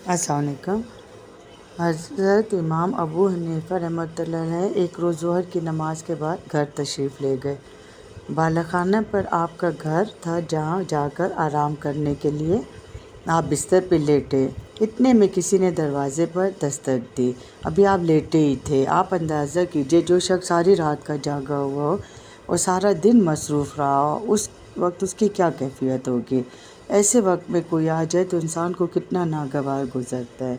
السلام علیکم۔ حضرت امام ابو حنیفہ رحمۃ اللہ علیہ ایک روز ظہر کی نماز کے بعد گھر تشریف لے گئے۔ بالاخانہ پر آپ کا گھر تھا جہاں جا کر آرام کرنے کے لیے آپ بستر پہ لیٹے۔ اتنے میں کسی نے دروازے پر دستک دی۔ ابھی آپ لیٹے ہی تھے۔ آپ اندازہ کیجئے جو شخص ساری رات کا جاگا ہوا ہو اور سارا دن مصروف رہا ہو، اس وقت اس کی کیا کیفیت ہوگی۔ ایسے وقت میں کوئی آ جائے تو انسان کو کتنا ناگوار گزرتا ہے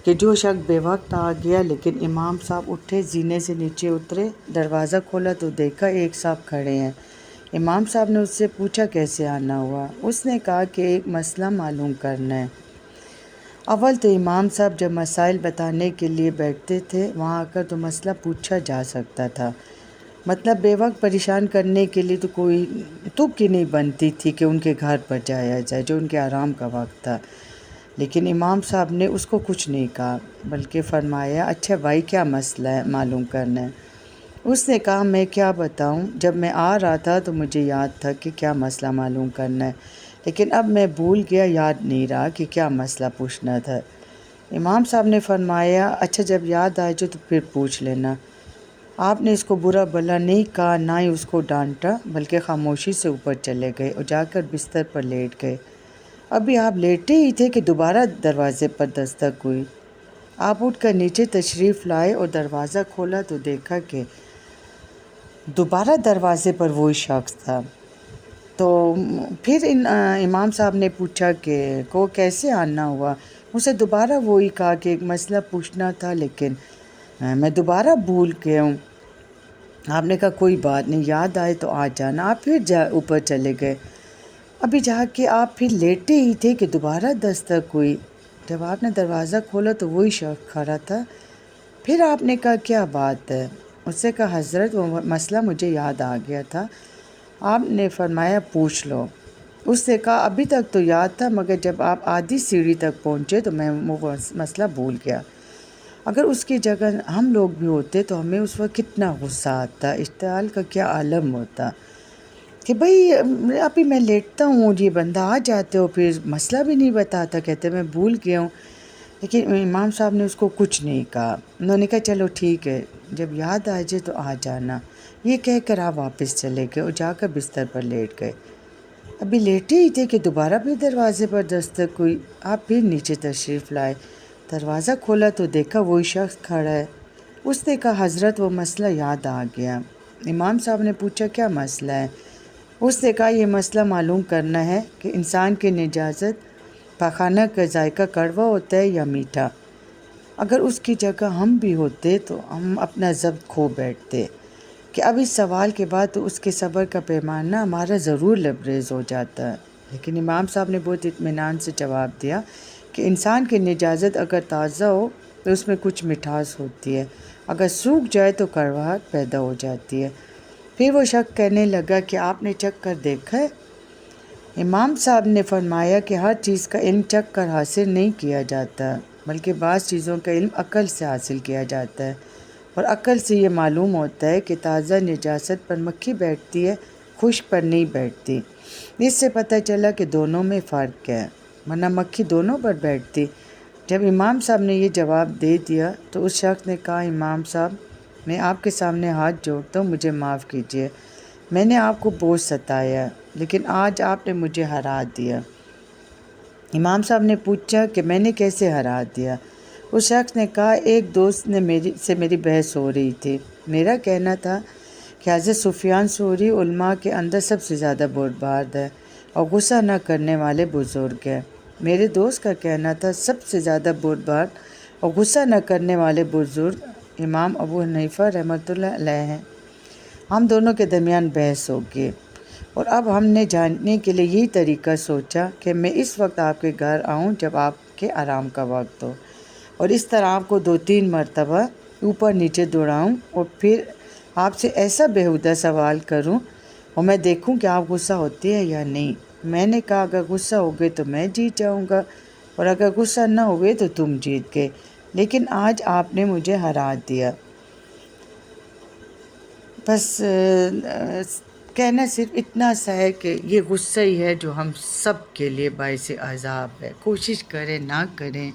کہ جو شخص بے وقت آ گیا۔ لیکن امام صاحب اٹھے، زینے سے نیچے اترے، دروازہ کھولا تو دیکھا ایک صاحب کھڑے ہیں۔ امام صاحب نے اس سے پوچھا کیسے آنا ہوا۔ اس نے کہا کہ ایک مسئلہ معلوم کرنا ہے۔ اول تو امام صاحب جب مسائل بتانے کے لیے بیٹھتے تھے وہاں آ کر تو مسئلہ پوچھا جا سکتا تھا، مطلب بے وقت پریشان کرنے کے لیے تو کوئی تک ہی نہیں بنتی تھی کہ ان کے گھر پر جایا جائے جو ان کے آرام کا وقت تھا۔ لیکن امام صاحب نے اس کو کچھ نہیں کہا، بلکہ فرمایا اچھا بھائی کیا مسئلہ ہے معلوم کرنا ہے۔ اس نے کہا میں کیا بتاؤں، جب میں آ رہا تھا تو مجھے یاد تھا کہ کیا مسئلہ معلوم کرنا ہے، لیکن اب میں بھول گیا، یاد نہیں رہا کہ کیا مسئلہ پوچھنا تھا۔ امام صاحب نے فرمایا اچھا جب یاد آئے جو تو پھر پوچھ لینا۔ آپ نے اس کو برا بھلا نہیں کہا، نہ ہی اس کو ڈانٹا، بلکہ خاموشی سے اوپر چلے گئے اور جا کر بستر پر لیٹ گئے۔ ابھی آپ لیٹے ہی تھے کہ دوبارہ دروازے پر دستک ہوئی۔ آپ اٹھ کر نیچے تشریف لائے اور دروازہ کھولا تو دیکھا کہ دوبارہ دروازے پر وہی شخص تھا۔ تو پھر امام صاحب نے پوچھا کہ کو کیسے آنا ہوا۔ اسے دوبارہ وہی کہا کہ ایک مسئلہ پوچھنا تھا لیکن میں دوبارہ بھول گیا ہوں۔ آپ نے کہا کوئی بات نہیں، یاد آئے تو آ جانا۔ آپ پھر اوپر چلے گئے۔ ابھی جا کے آپ پھر لیٹے ہی تھے کہ دوبارہ دستک ہوئی۔ جب آپ نے دروازہ کھولا تو وہی شخص کھڑا تھا۔ پھر آپ نے کہا کیا بات ہے۔ اس سے کہا حضرت وہ مسئلہ مجھے یاد آ گیا تھا۔ آپ نے فرمایا پوچھ لو۔ اس نے کہا ابھی تک تو یاد تھا مگر جب آپ آدھی سیڑھی تک پہنچے تو میں وہ مسئلہ بھول گیا۔ اگر اس کی جگہ ہم لوگ بھی ہوتے تو ہمیں اس وقت کتنا غصہ آتا، اشتعال کا کیا عالم ہوتا کہ بھئی ابھی میں لیٹتا ہوں اور یہ بندہ آ جاتے ہو پھر مسئلہ بھی نہیں بتاتا، کہتے میں بھول گیا ہوں۔ لیکن امام صاحب نے اس کو کچھ نہیں کہا۔ انہوں نے کہا چلو ٹھیک ہے، جب یاد آ جائے تو آ جانا۔ یہ کہہ کر آپ واپس چلے گئے اور جا کر بستر پر لیٹ گئے۔ ابھی لیٹے ہی تھے کہ دوبارہ پھر دروازے پر دستک ہوئی۔ آپ پھر نیچے تشریف لائے، دروازہ کھولا تو دیکھا وہی شخص کھڑا ہے۔ اس نے کہا حضرت وہ مسئلہ یاد آ گیا۔ امام صاحب نے پوچھا کیا مسئلہ ہے۔ اس نے کہا یہ مسئلہ معلوم کرنا ہے کہ انسان کی نجاست پاخانہ کا ذائقہ کڑوا ہوتا ہے یا میٹھا۔ اگر اس کی جگہ ہم بھی ہوتے تو ہم اپنا ضبط کھو بیٹھتے کہ اب اس سوال کے بعد تو اس کے صبر کا پیمانہ ہمارا ضرور لبریز ہو جاتا ہے۔ لیکن امام صاحب نے بہت اطمینان سے جواب دیا کہ انسان کی نجاست اگر تازہ ہو تو اس میں کچھ مٹھاس ہوتی ہے، اگر سوکھ جائے تو کڑواہٹ پیدا ہو جاتی ہے۔ پھر وہ شخص کہنے لگا کہ آپ نے چکھ کر دیکھا ہے۔ امام صاحب نے فرمایا کہ ہر چیز کا علم چکھ کر حاصل نہیں کیا جاتا، بلکہ بعض چیزوں کا علم عقل سے حاصل کیا جاتا ہے، اور عقل سے یہ معلوم ہوتا ہے کہ تازہ نجاست پر مکھی بیٹھتی ہے، خشک پر نہیں بیٹھتی۔ اس سے پتہ چلا کہ دونوں میں فرق ہے، ورنہ مکھی دونوں پر بیٹھتی۔ جب امام صاحب نے یہ جواب دے دیا تو اس شخص نے کہا امام صاحب میں آپ کے سامنے ہاتھ جوڑتا ہوں، مجھے معاف کیجیے، میں نے آپ کو بہت ستایا لیکن آج آپ نے مجھے ہرا دیا۔ امام صاحب نے پوچھا کہ میں نے کیسے ہرا دیا۔ اس شخص نے کہا ایک دوست نے میری بحث ہو رہی تھی، میرا کہنا تھا کہ حضرت سفیان ثوری علماء کے اندر سب سے زیادہ بردبار ہے اور غصہ نہ کرنے والے بزرگ ہیں۔ میرے دوست کا کہنا تھا سب سے زیادہ بردبار اور غصہ نہ کرنے والے بزرگ امام ابو حنیفہ رحمۃ اللہ علیہ ہیں۔ ہم دونوں کے درمیان بحث ہو گئی اور اب ہم نے جاننے کے لیے یہی طریقہ سوچا کہ میں اس وقت آپ کے گھر آؤں جب آپ کے آرام کا وقت ہو، اور اس طرح آپ کو 2-3 مرتبہ اوپر نیچے دوڑاؤں اور پھر آپ سے ایسا بیہودہ سوال کروں اور میں دیکھوں کہ آپ غصہ ہوتے ہیں یا نہیں۔ میں نے کہا اگر غصہ ہو گئے تو میں جیت جاؤں گا اور اگر غصہ نہ ہوئے تو تم جیت گئے، لیکن آج آپ نے مجھے ہرا دیا۔ بس کہنا صرف اتنا سا ہے کہ یہ غصہ ہی ہے جو ہم سب کے لیے باعث عذاب ہے۔ کوشش کریں نہ کریں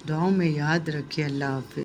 دعاؤں میں یاد رکھیے۔ اللہ حافظ۔